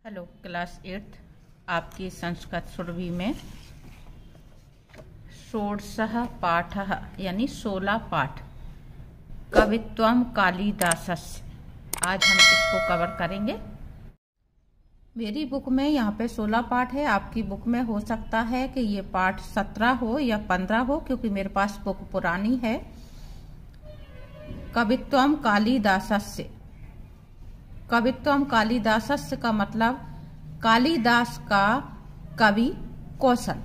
Hello class 8 आपकी संस्कृत सुरभि में षोडशः पाठः यानी 16 पाठ कवित्वम कालिदासस्य। आज हम इसको कवर करेंगे। मेरी बुक में यहाँ पे 16 पाठ है। आपकी बुक में हो सकता है कि ये पाठ 17 हो या 15 हो, क्योंकि मेरे पास बुक पुरानी है। कवित्वम कालिदासस्य। कवित्वम कालिदासस्य का मतलब कालिदास का कवि कौशल।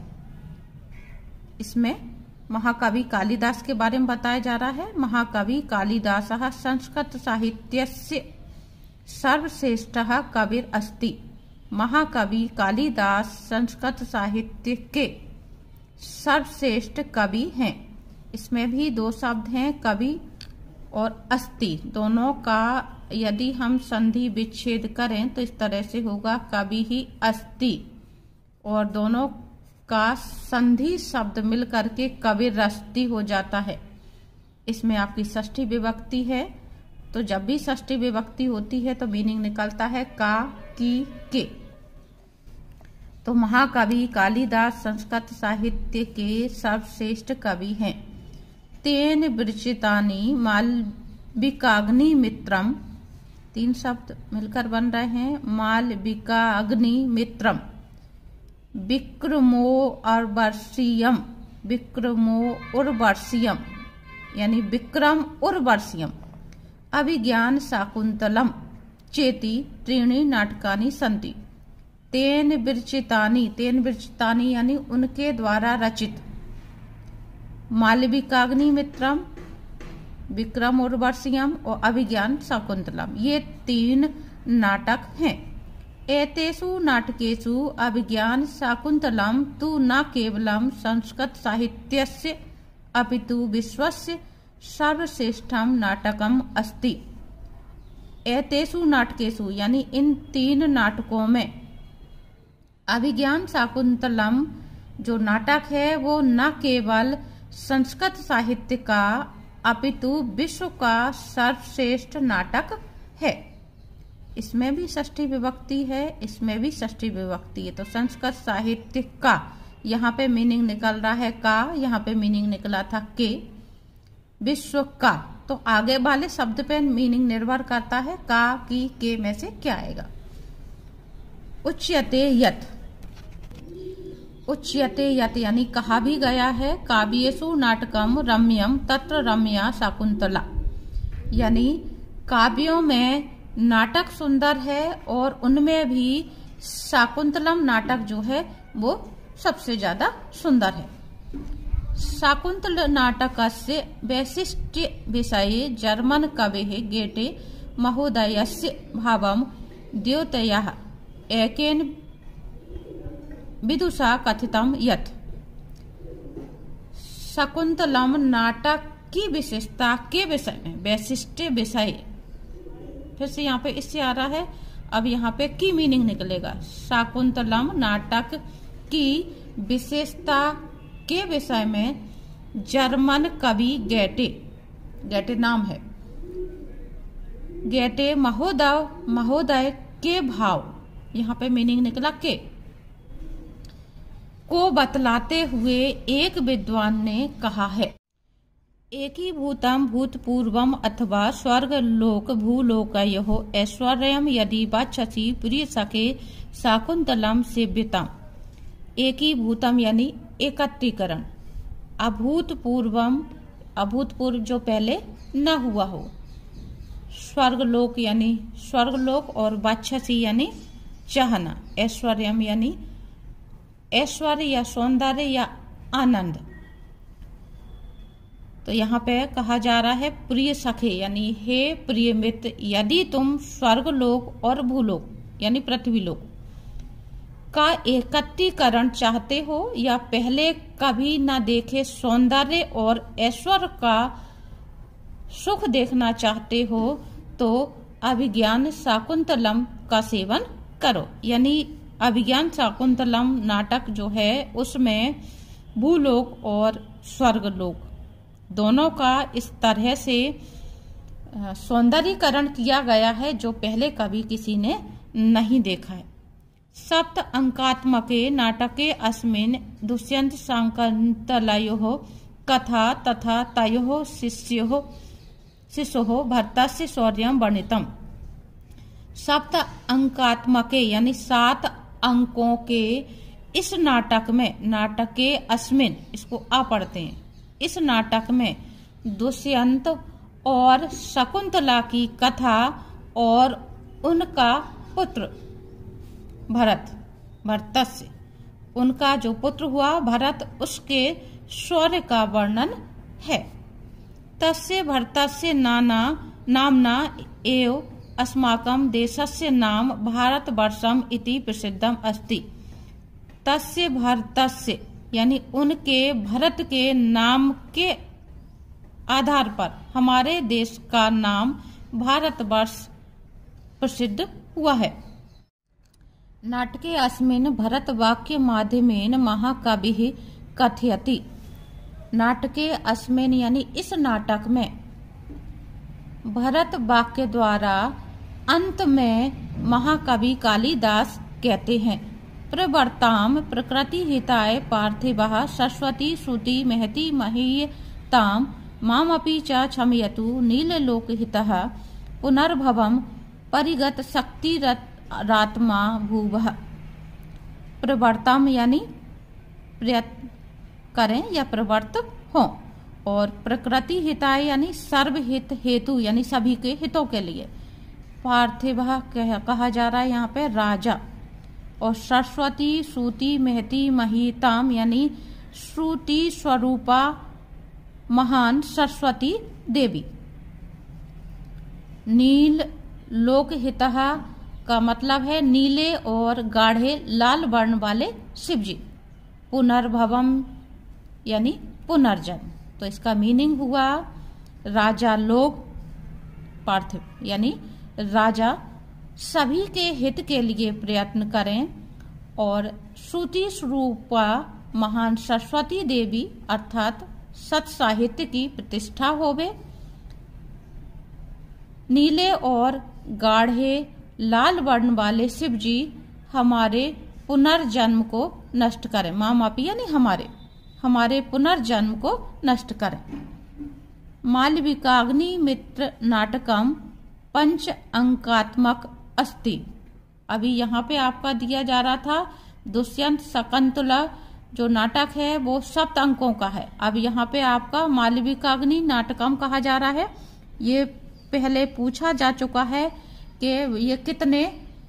इसमें महाकवि कालिदास के बारे में बताया जा रहा है। महाकवि कालिदासः संस्कृत साहित्यस्य सर्वश्रेष्ठः कविर अस्ति। महाकवि कालिदास संस्कृत साहित्य के सर्वश्रेष्ठ कवि हैं। इसमें भी दो शब्द हैं, कवि और अस्ति। दोनों का यदि हम संधि विच्छेद करें तो इस तरह से होगा कवि ही अस्ति, और दोनों का संधि शब्द मिल करके कविरस्ति हो जाता है। इसमें आपकी षष्ठी विभक्ति है, तो जब भी षष्ठी विभक्ति होती है तो मीनिंग निकलता है का, की, के। तो महाकवि कालिदास संस्कृत साहित्य के सर्वश्रेष्ठ कवि हैं। तेन विरचितानि मालविकाग्नि मित्रम, तीन शब्द मिलकर बन रहे हैं, मालविकाग्नि मित्रम, विक्रमो उर्वशीयम, विक्रमो उर्वशीयम यानी विक्रम उर्वशीयम, अभिज्ञान शाकुंतलम चेति त्रीणि नाटकानि सन्ति। तेन विरचितानि, तेन विरचितानि यानी उनके द्वारा रचित, मालविकाग्नि मित्रम, विक्रम उर्वशीयम और अभिज्ञान शाकुंतलम, ये तीन नाटक हैं। एतेषु नाटकेषु अभिज्ञान शाकुंतलम तु न केवलं संस्कृत साहित्यस्य अपितु विश्वस्य सर्वश्रेष्ठम नाटकम अस्ति। एतेषु नाटकेषु यानी इन तीन नाटकों में अभिज्ञान शाकुंतलम जो नाटक है वो न केवल संस्कृत साहित्य का अपितु विश्व का सर्वश्रेष्ठ नाटक है। इसमें भी षष्ठी विभक्ति है, इसमें भी षष्ठी विभक्ति है। तो संस्कृत साहित्य का यहाँ पे मीनिंग निकल रहा है का, यहाँ पे मीनिंग निकला था के। विश्व का, तो आगे वाले शब्द पे मीनिंग निर्भर करता है का, की, के में से क्या आएगा। उच्यते यत्, उच्यते यत् यानी कहा भी गया है, काव्येषु नाटकम रम्यम तत्र रम्या शाकुंतला, यानी काव्यों में नाटक सुंदर है और उनमें भी शाकुंतलम नाटक जो है वो सबसे ज्यादा सुंदर है। शाकुंतल नाटकस्य वैशिष्ट्य विषये जर्मन कवेः गेटे महोदयस्य भावं द्योतयः एकेन विदुषा कथितम यत्। शाकुंतलम नाटक की विशेषता के विषय में, वैशिष्ट्य विषय, फिर से यहाँ पे इससे आ रहा है, अब यहाँ पे की मीनिंग निकलेगा। शाकुंतलम नाटक की विशेषता के विषय में जर्मन कवि गेटे, गेटे नाम है, गेटे महोदय, महोदय के भाव, यहाँ पे मीनिंग निकला के, को बतलाते हुए एक विद्वान ने कहा है। एकीभूतम भूतपूर्वम अथवा स्वर्ग लोक भूलोकयोः ऐश्वर्यम यदि वाचसी प्रिय सखे शाकुंतलम सेव्यताम। एकीभूतम यानी एकत्रीकरण, अभूतपूर्वम, अभूतपूर्व जो पहले न हुआ हो, स्वर्गलोक यानी स्वर्गलोक, और वाचसी यानी चाहना, ऐश्वर्यम यानी ऐश्वर्य या सौंदर्य या आनंद। तो यहाँ पे कहा जा रहा है प्रिय सखे यानी हे प्रिय मित्र, यदि तुम स्वर्गलोक और भूलोक यानी पृथ्वीलोक का एकत्रीकरण चाहते हो या पहले कभी न देखे सौंदर्य और ऐश्वर्य का सुख देखना चाहते हो, तो अभिज्ञान शाकुंतलम का सेवन करो। यानी अभिज्ञान शाकुंतलम नाटक जो है उसमें भूलोक और स्वर्गलोक दोनों का इस तरह से सौंदर्यीकरण किया गया है जो पहले कभी किसी ने नहीं देखा है। सप्त अंकात्मके नाटके अस्मिन् दुष्यन्त शाकुन्तलयोः कथा तथा तयोः शिशोः भरतस्य शौर्यं वर्णितम्। सप्त अंकात्मके यानी 7 अंकों के इस नाटक में, नाटक के अस्मिन, इसको आ पढ़ते हैं, इस नाटक में दुष्यंत और शकुंतला की कथा और उनका पुत्र भरतस्य, उनका जो पुत्र हुआ भरत, उसके शौर्य का वर्णन है। तस्य भरतस्य नाम्ना एव अस्माकं देशस्य नाम भारतवर्षम् इति प्रसिद्धम् अस्ति। तस्य भरतस्य यानी उनके भरत के नाम के आधार पर हमारे देश का नाम भारतवर्ष प्रसिद्ध हुआ है। नाटके अस्मिन् भरत वाक्य माध्यमेन महाकविः कथयति। नाटके अस्मिन् यानी इस नाटक में भरत वाक्य द्वारा अंत में महाकवि कालिदास कहते हैं, प्रवर्ताम प्रकृति हिताय पार्थिवः सरस्वती श्रुति महति महीयताम मामपि च क्षमयतु नीललोकहितः पुनर्भवम् परिगत शक्तिरात्मा भूवः। प्रवर्तम यानी प्रयत्न करें या प्रवर्त हो, और प्रकृति हिताय यानी सर्वहित हेतु यानी सभी के हितों के लिए। पार्थिव कहा जा रहा है यहाँ पे राजा, और सरस्वती श्रुति महति महीताम यानी श्रुति स्वरूपा महान सरस्वती देवी। नील लोकहितः का मतलब है नीले और गाढ़े लाल वर्ण वाले शिव जी। पुनर्भवम यानी पुनर्जन्म, तो इसका मीनिंग हुआ राजा लोग, पार्थिव यानी राजा सभी के हित के लिए प्रयत्न करें, और श्रुति स्वरूपा महान सरस्वती देवी अर्थात सत साहित्य की प्रतिष्ठा होवे। नीले और गाढ़े लाल वर्ण वाले शिव जी हमारे पुनर्जन्म को नष्ट करें। मामापि यानी हमारे पुनर्जन्म को नष्ट करें। मालविकाग्नि मित्र नाटकम 5 अंकात्मक अस्ति। अभी यहाँ पे आपका दिया जा रहा था दुष्यंत शकुंतला जो नाटक है वो 7 अंकों का है। अब यहाँ पे आपका मालविकाग्नि नाटकम कहा जा रहा है। ये पहले पूछा जा चुका है कि ये कितने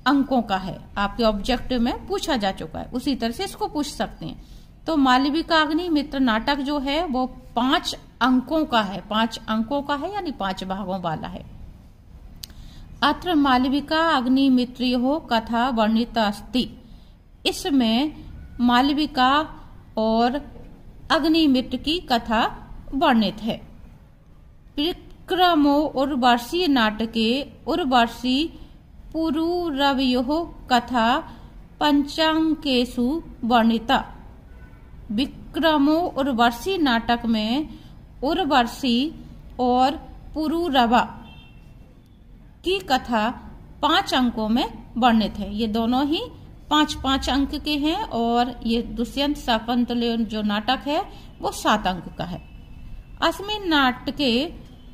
अंकों का है, आपके ऑब्जेक्टिव में पूछा जा चुका है, उसी तरह से इसको पूछ सकते हैं। तो मालविकाग्नि मित्र नाटक जो है वो 5 अंकों का है, 5 अंकों का है यानी 5 भागों वाला है। अत्र मालविका अग्नि मित्रो कथा वर्णिता अस्ति। इसमें मालविका और अग्निमित्र की कथा वर्णित है। विक्रमो उर्वशी नाटके उर्वशी पुरुरवयोः कथा पंचांकेषु वर्णिता। विक्रमो उर्वशी नाटक में उर्वशी और पुरुरवा की कथा 5 अंकों में वर्णित है। ये दोनों ही 5-5 अंक के हैं, और ये दुष्यंत शकुंतला जो नाटक है वो 7 अंक का है। अस्मिन् नाटके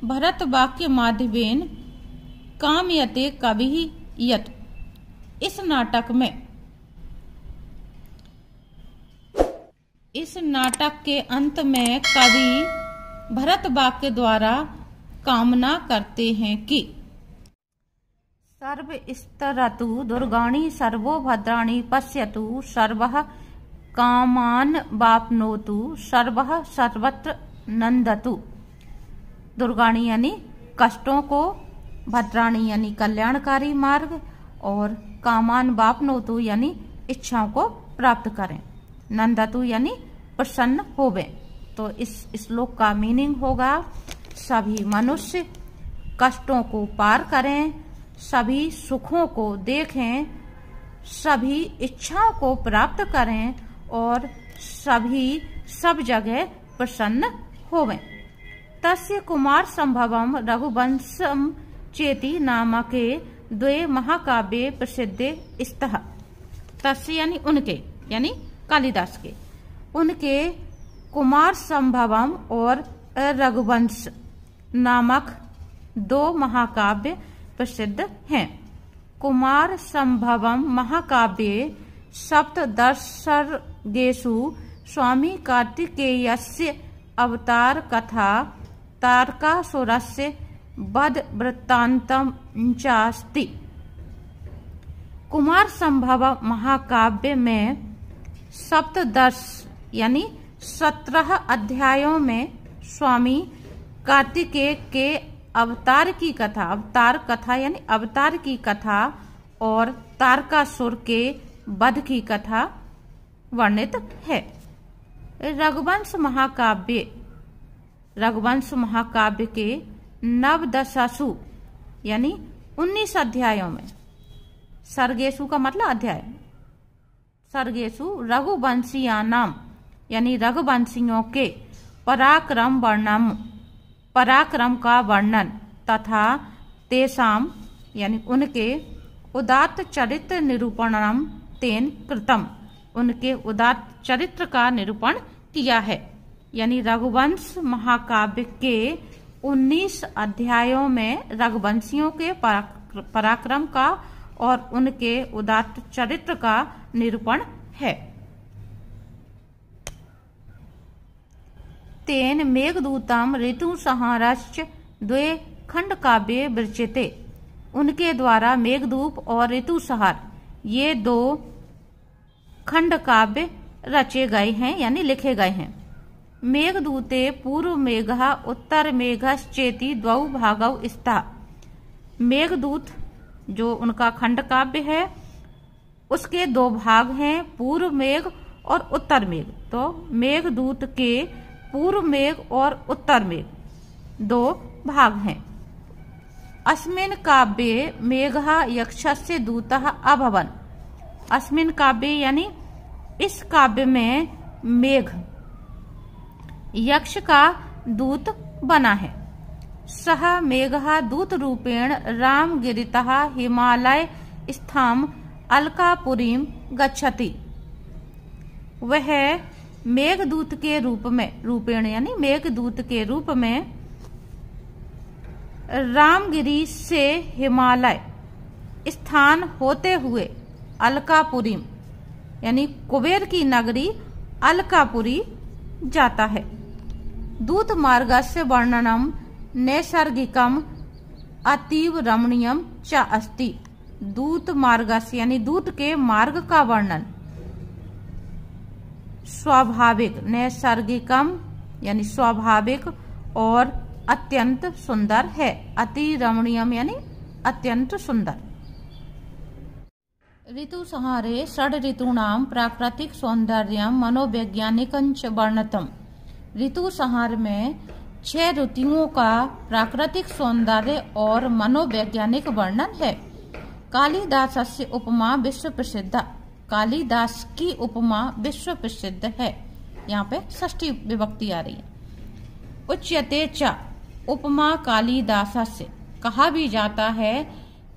भरत वाक्य माध्यमेन कामयते कविः यत्। इस नाटक के अंत में कवि भरत वाक्य द्वारा कामना करते हैं कि सर्वस्तरतु दुर्गाणि सर्वो भद्राणि पश्यतु सर्वः कामान् वाप्नोतु सर्वः सर्वत्र नंदतु। दुर्गाणि यानी कष्टों को, भद्राणि यानी कल्याणकारी मार्ग, और कामान वाप्नोतु यानी इच्छाओं को प्राप्त करें, नंदतु यानी प्रसन्न होवे। तो इस श्लोक का मीनिंग होगा सभी मनुष्य कष्टों को पार करें, सभी सुखों को देखें, सभी इच्छाओं को प्राप्त करें, और सभी सब जगह प्रसन्न होवें। तस्य कुमार संभवम तस्य यानी उनके, यानी कालिदास के, उनके कुमार संभवम और रघुवंश नामक 2 महाकाव्य प्रसिद्ध हैं। कुमार संभवम महाकाव्ये सप्तदशसर्गेषु स्वामी कार्तिकेयस्य अवतार कथा तारकासुरस्य वध वृत्तान्तं चास्ति। कुमार संभव महाकाव्य में सप्तदश यानी 17 अध्यायों में स्वामी कार्तिकेय के अवतार की कथा, अवतार कथा यानी अवतार की कथा और तारकासुर के वध की कथा वर्णित है। रघुवंश महाकाव्य के नवदशासु यानी 19 अध्यायों में, सर्गेशु का मतलब अध्याय, सर्गेशु रघुवंशीयानाम यानी रघुवंशियों के पराक्रम का वर्णन तथा तेषाम यानी उनके उदात्त चरित्र निरूपणम तेन कृतम, उनके उदात्त चरित्र का निरूपण किया है। यानी रघुवंश महाकाव्य के 19 अध्यायों में रघुवंशियों के पराक्रम का और उनके उदात्त चरित्र का निरूपण है। तेन मेघदूतम ऋतुसंहारश्च 2 खंड काव्ये विरचिते, उनके द्वारा मेघदूत और ऋतुसंहार ये 2 खंड काव्य रचे गए हैं यानी लिखे गए हैं। मेघदूते पूर्व मेघः उत्तर मेघश्चेति 2 भागौ स्तः। मेघदूत जो उनका खंड काव्य है उसके 2 भाग हैं, पूर्व मेघ और उत्तर मेघ। तो मेघदूत के पूर्व मेघ और उत्तर मेघ 2 भाग हैं। अस्मिन् काव्ये मेघः यक्षस्य दूतः अभवन्। अस्मिन् काव्ये यानी इस काव्य में मेघ यक्ष का दूत बना है। सह मेघः दूत रूपेण रामगिरितः हिमालय स्थाम अलकापुरीम गच्छति। वह मेघदूत के रूपेण यानी मेघदूत के रूप में रामगिरी से हिमालय स्थान होते हुए अलकापुरी यानी कुबेर की नगरी अलकापुरी जाता है। दूत मार्गस्य वर्णनम नैसर्गिकम अतीव रमणीयम च अस्ति। दूत मार्गस्य यानी दूत के मार्ग का वर्णन स्वाभाविक, नैसर्गिकम यानी स्वाभाविक और अत्यंत सुंदर है। अति रमणीयम यानी अत्यंत सुंदर। ऋतु संहारे षड ऋतूणां प्राकृतिक सौंदर्यम मनोवैज्ञानिकंच वर्णतम। ऋतु संहार में 6 ऋतुओं का प्राकृतिक सौंदर्य और मनोवैज्ञानिक वर्णन है। कालिदासस्य उपमा विश्व प्रसिद्ध। कालिदास की उपमा विश्व प्रसिद्ध है। यहाँ पे षष्ठी विभक्ति आ रही है। उच्यते च उपमा कालिदासस्य, कहा भी जाता है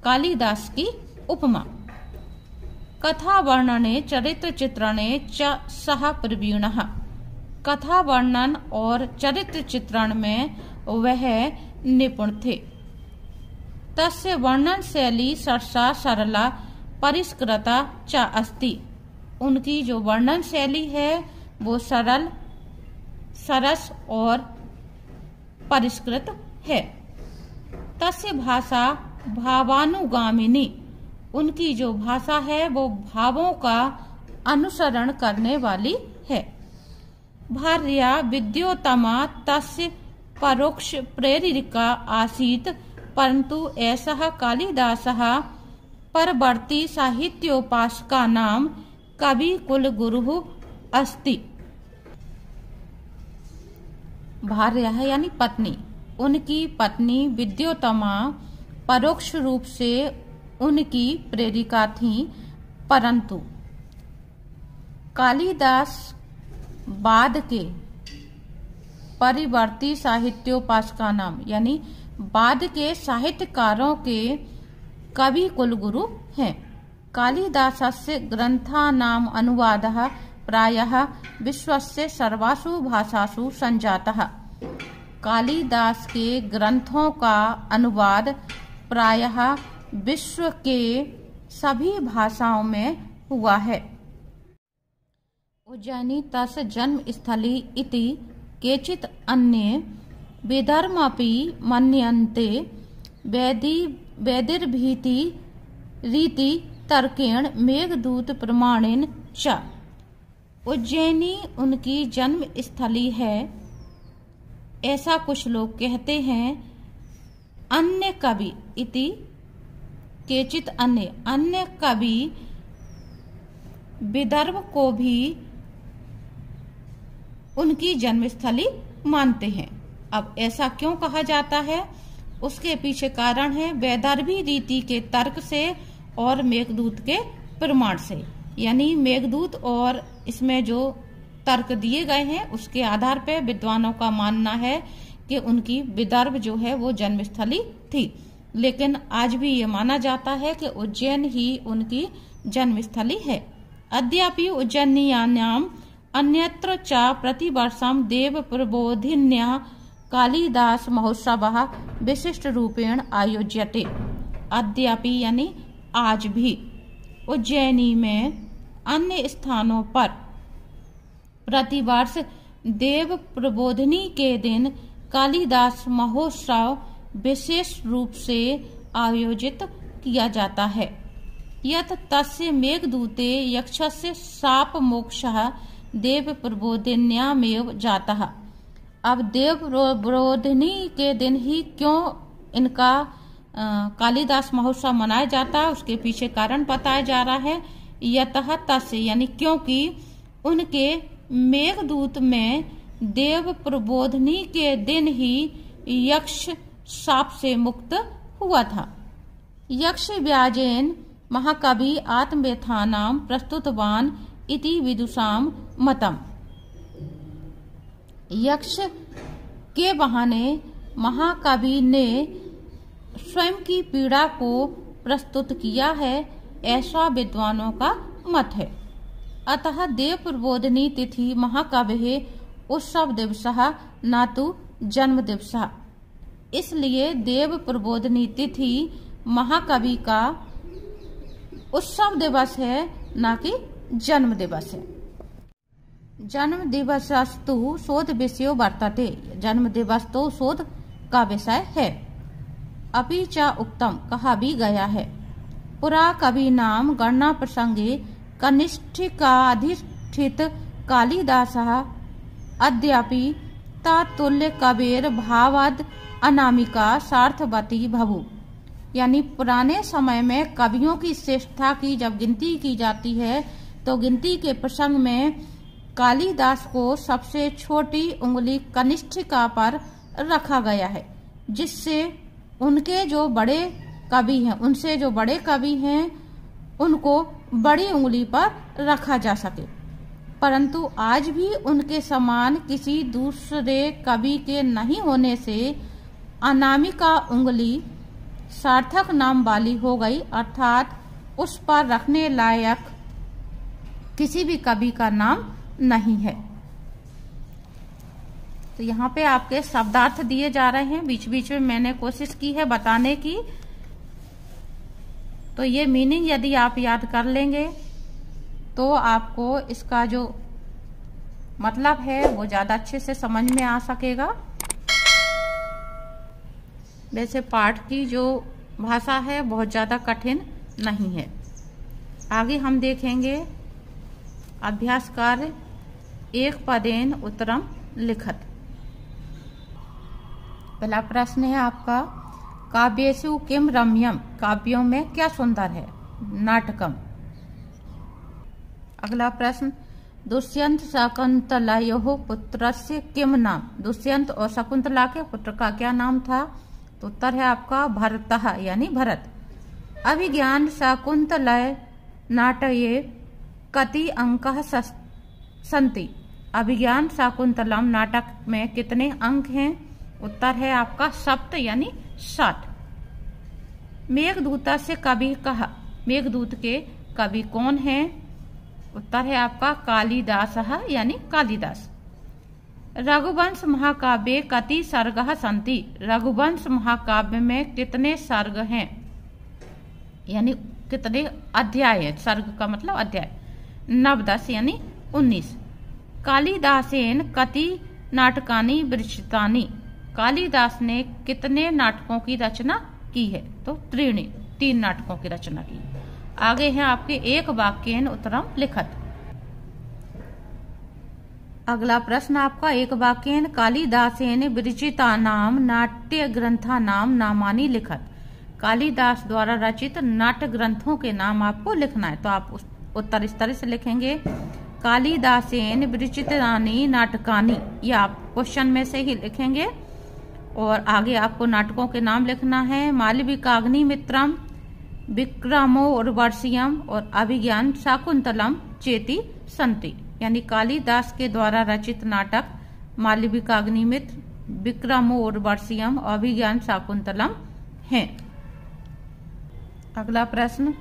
कालिदास की उपमा। कथा वर्णने चरित्र चित्रणे च सह प्रवीणः। कथा वर्णन और चरित्र चित्रण में वह निपुण थे। तस्य वर्णन शैली सरसा सरला परिष्कृता च अस्ति। उनकी जो वर्णन शैली है वो सरल, सरस और परिष्कृत है। तस्य भाषा भावानुगामिनी। उनकी जो भाषा है वो भावों का अनुसरण करने वाली है। भार्या विद्योत्तमा तस्य परोक्ष प्रेरिका आसीत्, परंतु ऐसा कालिदासः परवर्ती साहित्योपासका नाम कवि कुल गुरु अस्ति। भार्या है यानी पत्नी। उनकी पत्नी विद्योत्तमा परोक्ष रूप से उनकी प्रेरिका थी, परंतु कालिदास बाद के परिवर्ती साहित्योपासका नाम यानी बाद के साहित्यकारों के कवि कुलगुरु हैं। कालिदासस्य ग्रन्थानाम् अनुवादः प्रायः विश्वस्य सर्वासु भाषासु संजातः। कालिदास के ग्रंथों का अनुवाद प्रायः विश्व के सभी भाषाओं में हुआ है। उज्जयिनी तस्य जन्मस्थली इति केचित् अन्ये विधर्मपि मन्यन्ते। वैदिर्भीति रीति तर्केण मेघदूत प्रमाणेन च। उज्जैनी उनकी जन्म स्थली है, ऐसा कुछ लोग कहते हैं। अन्य कवि इति केचित अन्य कवि विदर्भ को भी उनकी जन्मस्थली मानते हैं। अब ऐसा क्यों कहा जाता है, उसके पीछे कारण है वैदर्भी रीति के तर्क से और मेघदूत के प्रमाण से। यानी मेघदूत और इसमें जो तर्क दिए गए हैं उसके आधार पर विद्वानों का मानना है कि उनकी विदर्भ जो है वो जन्मस्थली थी। लेकिन आज भी ये माना जाता है कि उज्जैन ही उनकी जन्मस्थली है। अद्यापि उज्जैन्यां अन्यत्र च प्रतिवर्षं देव प्रबोधिन्याः कालिदास महोत्सवः विशिष्ट रूपेण आयोज्यते। अद्यापि यानी आज भी उज्जैनी में अन्य स्थानों पर प्रतिवर्ष देव प्रबोधिनी के दिन कालिदास महोत्सव विशेष रूप से आयोजित किया जाता है। यत् तस्य मेघदूते यक्षस्य शाप मोक्षः देव प्रबोधिन्यामेव जातः। अब देव प्रबोधिनी के दिन ही क्यों इनका कालिदास महोत्सव मनाया जाता है, उसके पीछे कारण बताया जा रहा है। यतः तस्य यानी क्योंकि उनके मेघदूत में देव प्रबोधिनी के दिन ही यक्ष शाप से मुक्त हुआ था। यक्ष व्याजेन महाकवि आत्मव्यथानां प्रस्तुतवान इति विदुषाम मतम। यक्ष के बहाने महाकवि ने स्वयं की पीड़ा को प्रस्तुत किया है, ऐसा विद्वानों का मत है। अतः देव प्रबोधिनी तिथि महाकविः उत्सव दिवसः न तो जन्म दिवसः। इसलिए देव प्रबोधिनी तिथि महाकवि का उत्सव दिवस है, न कि जन्म दिवस है। जन्म दिवसस्तु शोध विषयो वर्तते। जन्म दिवस तो शोध का विषय है। अपि च उक्तम कहा भी गया है। पुरा कवि नाम गणना प्रसंगे कनिष्ठिकाधिष्ठित कालिदासः अद्यापि तत्तुल्य कबीर भावाद अनामिका सार्थवती भवु। यानी पुराने समय में कवियों की श्रेष्ठता की जब गिनती की जाती है तो गिनती के प्रसंग में कालिदास को सबसे छोटी उंगली कनिष्ठिका पर रखा गया है, जिससे उनके जो बड़े कवि हैं, उनसे जो बड़े कवि हैं, उनको बड़ी उंगली पर रखा जा सके। परंतु आज भी उनके समान किसी दूसरे कवि के नहीं होने से अनामिका उंगली सार्थक नाम वाली हो गई, अर्थात उस पर रखने लायक किसी भी कवि का नाम नहीं है। तो यहाँ पे आपके शब्दार्थ दिए जा रहे हैं, बीच बीच में मैंने कोशिश की है बताने की। तो ये मीनिंग यदि आप याद कर लेंगे तो आपको इसका जो मतलब है वो ज्यादा अच्छे से समझ में आ सकेगा। वैसे पाठ की जो भाषा है बहुत ज्यादा कठिन नहीं है। आगे हम देखेंगे अभ्यास कार्य एक पदेन उत्तरम लिखत। पहला प्रश्न है आपका, काव्येषु किम रम्यम। काव्यों में क्या सुंदर है। नाटकम। अगला प्रश्न, दुष्यंत शकुंतलयोः पुत्रस्य किम नाम। दुष्यंत और शकुंतला के पुत्र का क्या नाम था। तो उत्तर है आपका भरतः यानी भरत। अभिज्ञान शकुंतलय नाटये कति अंकः सन्ति। अभिज्ञान शाकुंतलम नाटक में कितने अंक हैं। उत्तर है आपका सप्त यानी 7। मेघदूत से कवि कहा। मेघदूत के कवि कौन है? उत्तर है आपका कालिदासः यानी कालिदास। रघुवंश महाकाव्ये कति सर्गः सन्ति? रघुवंश महाकाव्य में कितने सर्ग हैं, यानी कितने अध्याय है? सर्ग का मतलब अध्याय। 9-10 यानी 19। कालिदासेन कति नाटकानि विरचितानि? कालिदास ने कितने नाटकों की रचना की है? तो 3 नाटकों की रचना की। आगे है आपके एक वाक्येन उत्तरम लिखत। अगला प्रश्न आपका एक वाक्येन कालिदासेन विरचितानां नाट्य ग्रंथानां नामानि लिखत। कालिदास द्वारा रचित नाट्य ग्रंथों के नाम आपको लिखना है। तो आप उत्तर इस तरह से लिखेंगे, कालिदासेन विरचितानि नाटकानि। ये आप क्वेश्चन में से ही लिखेंगे और आगे आपको नाटकों के नाम लिखना है। मालविकाग्निमित्रम, विक्रमोर्वशीयम और अभिज्ञान शाकुंतलम चेति सन्ति। यानी कालिदास के द्वारा रचित नाटक मालविकाग्निमित्र, विक्रमोर्वशीयम और अभिज्ञान शाकुंतलम हैं। अगला प्रश्न,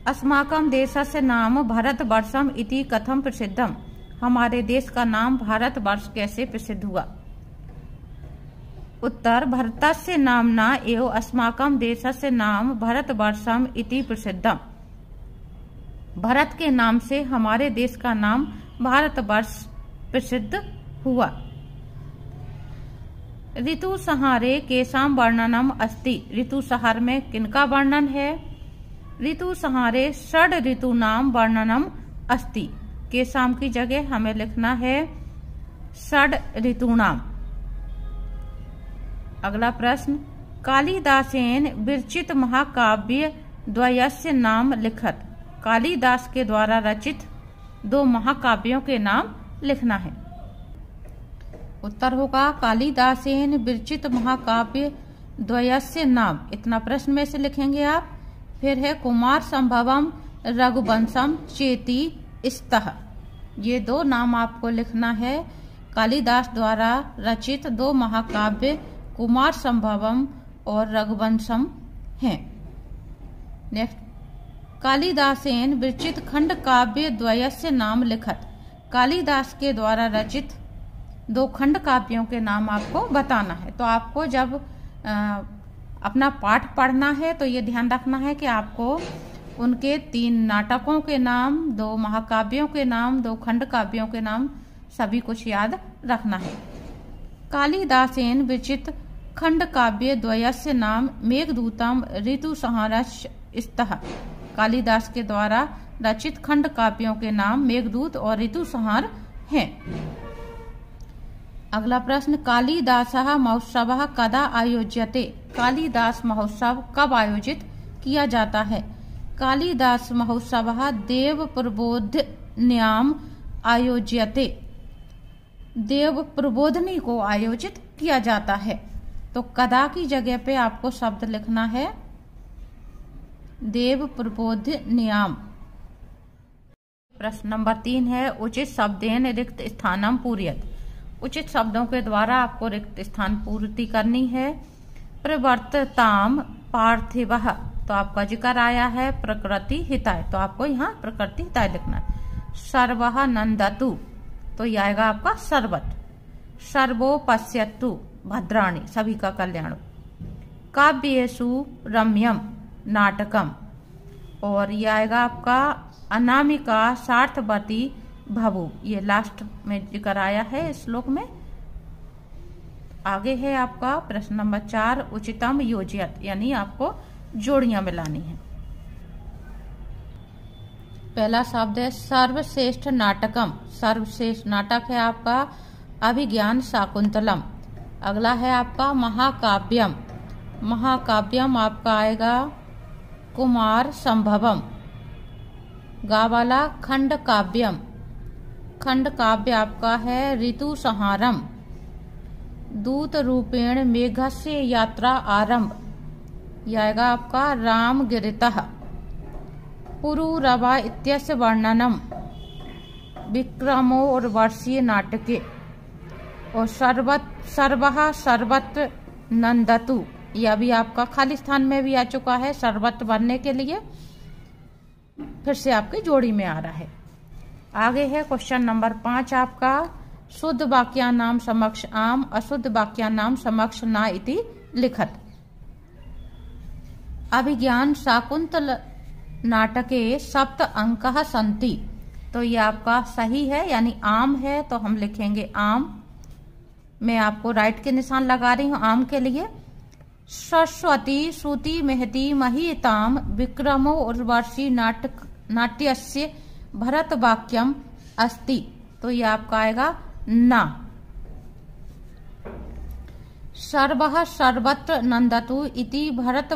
अस्माकं देशस्य नाम भारतवर्षम इति कथम प्रसिद्धम? हमारे देश का नाम भारतवर्ष कैसे प्रसिद्ध हुआ? उत्तर, भारतस्य नाम्ना एव अस्माकं देशस्य नाम भारतवर्षम इति प्रसिद्धम। भारत के नाम से हमारे देश का नाम भारतवर्ष प्रसिद्ध हुआ। ऋतुसंहारे केषां वर्णनम अस्ति? ऋतुसंहार में किनका वर्णन है? ऋतुसंहारे षड ऋतूनां वर्णनम अस्ति। केषां की जगह हमें लिखना है षड ऋतूनाम। अगला प्रश्न, कालिदासेन विरचित महाकाव्य द्वयस्य नाम लिखत। कालिदास के द्वारा रचित 2 महाकाव्यों के नाम लिखना है। उत्तर होगा कालिदासेन विरचित महाकाव्य द्वयस्य नाम। इतना प्रश्न में से लिखेंगे आप। फिर है कुमार संभवम रघुवंशम चेति स्तः। ये 2 नाम आपको लिखना है। कालिदास द्वारा रचित 2 महाकाव्य कुमार संभवम और रघुवंशम हैं। नेक्स्ट, कालिदासेन विरचित खंड काव्य द्वयस्य नाम लिखत। कालिदास के द्वारा रचित 2 खंड काव्यों के नाम आपको बताना है। तो आपको जब अपना पाठ पढ़ना है तो ये ध्यान रखना है कि आपको उनके 3 नाटकों के नाम, 2 महाकाव्यों के नाम, 2 खंड काव्यों के नाम सभी कुछ याद रखना है। कालिदासेन विरचित खंड काव्य द्वयस्य नाम मेघदूतम ऋतुसंहारश्च स्तः। कालिदास के द्वारा रचित खंड काव्यों के नाम मेघदूत और ऋतुसंहार हैं। अगला प्रश्न, कालिदासः महोत्सवः कदा आयोज्यते? कालिदास महोत्सव कब आयोजित किया जाता है? कालिदास महोत्सवः देव प्रबोधन्याम आयोज्यते। देव प्रबोधनी को आयोजित किया जाता है। तो कदा की जगह पे आपको शब्द लिखना है देव प्रबोधन्याम। प्रश्न नंबर 3 है, उचित शब्देन रिक्त स्थानम पूरयत। उचित शब्दों के द्वारा आपको रिक्त स्थान पूर्ति करनी है। प्रवर्तताम पार्थिवः, तो आपका जिक्र आया है प्रकृति हिताय, तो आपको यहाँ प्रकृति हिताय लिखना है। सर्वः नंदतु, तो यह आएगा आपका सर्वत। सर्वो पश्यतु भद्राणि, सभी का कल्याण। काव्येषु रम्यम नाटकम, और यह आएगा आपका अनामिका सार्थवती भवु। ये लास्ट में जिक्र आया है इस श्लोक में। आगे है आपका प्रश्न नंबर 4, उचितम योजयत, यानी आपको जोड़ियां मिलानी है। पहला शब्द है सर्वश्रेष्ठ नाटकम। सर्वश्रेष्ठ नाटक है आपका अभिज्ञान शाकुंतलम। अगला है आपका महाकाव्यम। महाकाव्यम आपका आएगा कुमार संभवम। गा वाला खंड काव्यम। खंड काव्य आपका है ऋतुसंहारम। दूत रूपेण मेघस्य यात्रा आरंभ, यह आएगा आपका रामगिरितः। पुरूरवा इत्यस्य वर्णनम विक्रमो और वर्षीय नाटके। और सर्वः सर्वत्र नंदतु, यह भी आपका खाली स्थान में भी आ चुका है सर्वत्र बनने के लिए। फिर से आपकी जोड़ी में आ रहा है। आगे है क्वेश्चन नंबर 5 आपका, शुद्ध वाक्यानाम समक्ष आम अशुद्ध वाक्यानाम समक्ष ना इति लिखत। अभिज्ञान शाकुंतल नाटके सप्त अंकः सन्ति। तो ये आपका सही है, यानी आम है तो हम लिखेंगे आम। मैं आपको राइट के निशान लगा रही हूं आम के लिए। सरस्वती श्रुति महती महीताम विक्रमो उर्वशी नाट्यस्य भरत वाक्यम अस्ति। तो ये आपका आएगा ना। सर्वः सर्वत्र नंदतु इति भरत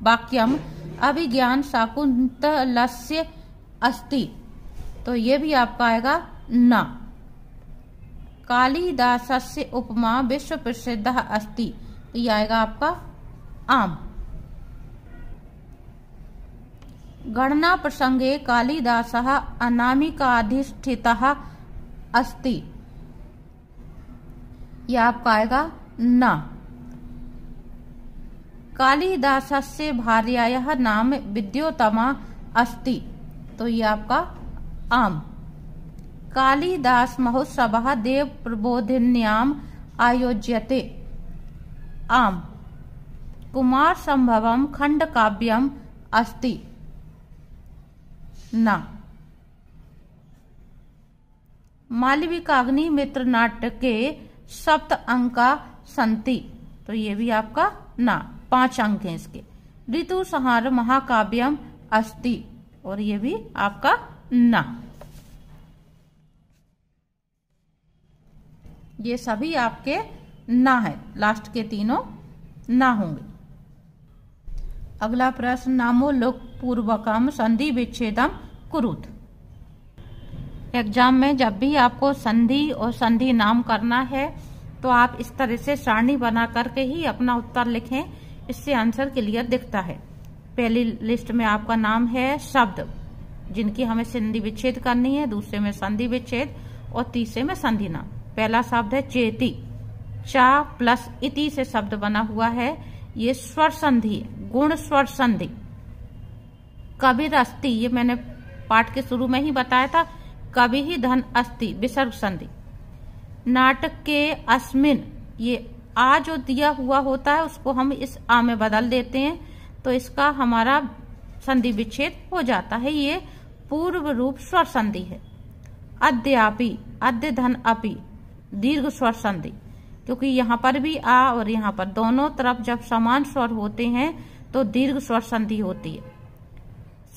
वाक्यम अभिज्ञान शाकुंतलस्य अस्ति। तो ये भी आपका आएगा ना। कालिदासस्य उपमा विश्व प्रसिद्ध अस्ति। तो ये आएगा आपका आम। गणना प्रसंगे कालिदासः अनामिकाधिष्ठितः अस्ति। ये आपका आएगा ना। कालिदासस्य भार्यायाः नाम विद्योत्तमा अस्ति। तो ये आपका आम। कालिदास महोत्सवः देव प्रबोधिन्याम आयोज्यते। आम। कुमार संभवम खंड काव्यम अस्ति। ना। मालविकाग्नि मित्र नाटके सप्त अंका सन्ति। तो ये भी आपका ना। 5 अंक हैं इसके। ऋतु संहार महाकाव्यम अस्ति। और ये भी आपका ना। ये सभी आपके ना है, लास्ट के तीनों ना होंगे। अगला प्रश्न, नामो लोक पूर्वकम संधि विच्छेदम कुरुत। एग्जाम में जब भी आपको संधि और संधि नाम करना है तो आप इस तरह से सारणी बना करके ही अपना उत्तर लिखें, इससे आंसर क्लियर दिखता है। पहली लिस्ट में आपका नाम है शब्द जिनकी हमें संधि विच्छेद करनी है, दूसरे में संधि विच्छेद और तीसरे में संधि नाम। पहला शब्द है चेती। चा प्लस इति से शब्द बना हुआ है, ये स्वर संधि है, गुण स्वर संधि। कबीर अस्ति, ये मैंने पाठ के शुरू में ही बताया था, कभी ही धन अस्ति विसर्ग संधि। नाटक के अस्मिन, ये आ जो दिया हुआ होता है उसको हम इस आ में बदल देते हैं तो इसका हमारा संधि विच्छेद हो जाता है। ये पूर्व रूप स्वर संधि है। अद्यापि, अद्य धन अपि दीर्घ स्वर संधि, क्योंकि यहाँ पर भी आ और यहाँ पर दोनों तरफ जब समान स्वर होते हैं तो दीर्घ स्वर संधि होती है।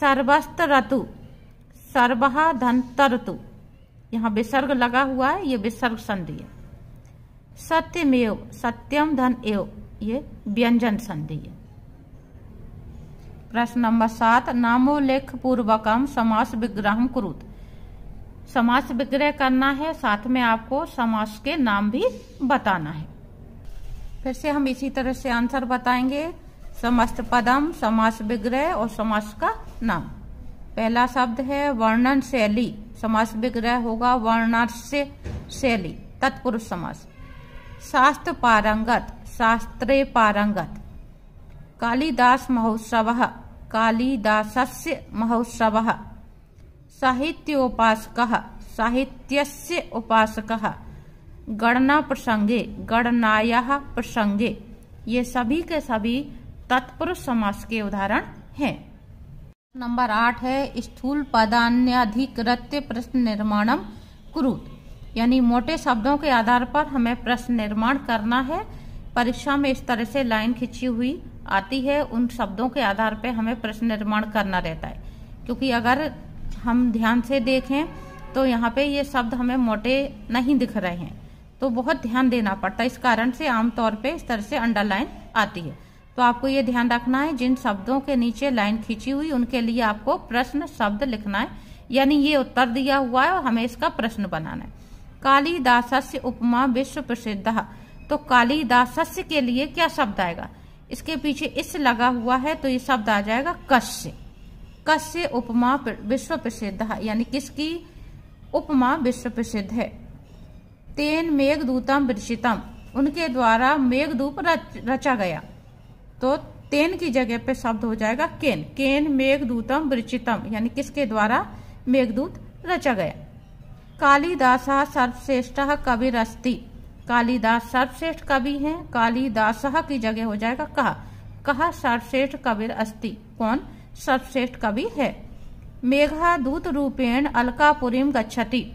सर्वस्त ऋतु, सर्वहा धन तरतु, यहाँ विसर्ग लगा हुआ है, ये विसर्ग संधि है। सत्यमेव, सत्यम धन एव, ये व्यंजन संधि है। प्रश्न नंबर 7, नामोल्लेख पूर्वकम समास विग्रहम कुरुत। समास विग्रह करना है, साथ में आपको समास के नाम भी बताना है। फिर से हम इसी तरह से आंसर बताएंगे। समस्त पदम, समास विग्रह और समास का नाम। पहला शब्द है वर्णन शैली, समास विग्रह होगा वर्णाश्य शैली, तत्पुरुष समास। शास्त्र पारंगत, शास्त्रे पारंगत। कालिदास महोत्सवः, कालिदासस्य महोत्सवः। साहित्योपासकः, साहित्यस्य उपासकः। गणना प्रसंगे, गणनायाः प्रसंगे। ये सभी के सभी तत्पुरुष समास के उदाहरण हैं। नंबर 8 है स्थूल पदान्याधिकृत्य प्रश्न निर्माणम कुरुत। यानी मोटे शब्दों के आधार पर हमें प्रश्न निर्माण करना है। परीक्षा में इस तरह से लाइन खिंची हुई आती है, उन शब्दों के आधार पर हमें प्रश्न निर्माण करना रहता है। क्योंकि अगर हम ध्यान से देखें तो यहाँ पे ये शब्द हमें मोटे नहीं दिख रहे हैं, तो बहुत ध्यान देना पड़ता है। इस कारण से आमतौर पे इस तरह से अंडरलाइन आती है। तो आपको ये ध्यान रखना है, जिन शब्दों के नीचे लाइन खींची हुई उनके लिए आपको प्रश्न शब्द लिखना है, यानी ये उत्तर दिया हुआ है और हमें इसका प्रश्न बनाना है। कालिदासस्य उपमा विश्व प्रसिद्ध। तो कालिदासस्य के लिए क्या शब्द आएगा? इसके पीछे इस लगा हुआ है तो ये शब्द आ जाएगा कस्य। कस्य उपमा विश्व प्रसिद्ध, यानी किसकी उपमा विश्व प्रसिद्ध है। तेन मेघदूतम विरचितम, उनके द्वारा मेघदूत रचा गया। तो तेन की जगह पे शब्द हो जाएगा केन। केन मेघदूतम विरचितम, यानी किसके द्वारा मेघदूत रचा गया। कालिदास सर्वश्रेष्ठ कविरस्ति, कालिदास सर्वश्रेष्ठ कवि हैं। कालिदास की जगह हो जाएगा कहा। कहा सर्वश्रेष्ठ कविर अस्ति, कौन सर्वश्रेष्ठ कवि है। मेघदूत रूपेण अलकापुरीम गच्छति,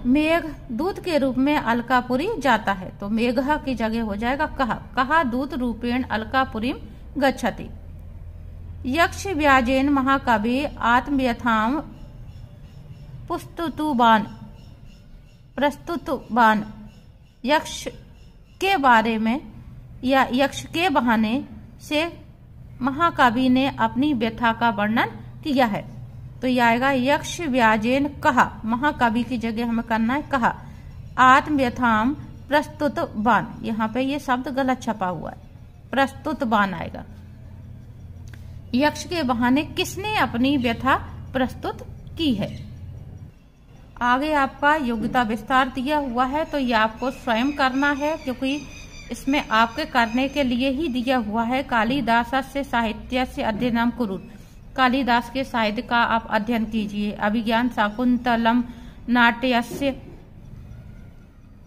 मेघ दूत के रूप में अलकापुरी जाता है, तो मेघ की जगह हो जाएगा कहा। कहा दूत रूपेण अलकापुरीम गच्छति। यक्ष व्याजेन महाकवि आत्मव्यथाम प्रस्तुतवान, यक्ष के बारे में या यक्ष के बहाने से महाकवि ने अपनी व्यथा का वर्णन किया है। तो यह आएगा यक्ष व्याजेन कहा, महाकवि की जगह हमें करना है कहा। आत्मव्यथाम प्रस्तुतवान, यहाँ पे ये शब्द गलत छपा हुआ है, प्रस्तुतवान आएगा। यक्ष के बहाने किसने अपनी व्यथा प्रस्तुत की है। आगे आपका योग्यता विस्तार दिया हुआ है, तो ये आपको स्वयं करना है, क्योंकि इसमें आपके करने के लिए ही दिया हुआ है। कालिदास से साहित्य से अध्ययनम कुरु, कालिदास के साहित्य का आप अध्ययन कीजिए। अभिज्ञान शाकुंतलम नाट्यस्य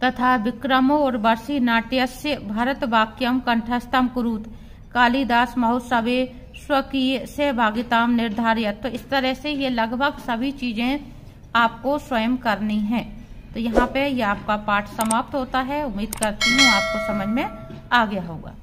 तथा विक्रमो और वर्षी नाट्यस्य भरत वाक्यम कंठस्थम कुरुत। कालिदास महोत्सवे स्वकीय सहभागिताम निर्धारित। तो इस तरह से ये लगभग सभी चीजें आपको स्वयं करनी है। तो यहाँ पे ये आपका पाठ समाप्त होता है। उम्मीद करती हूँ आपको समझ में आ गया होगा।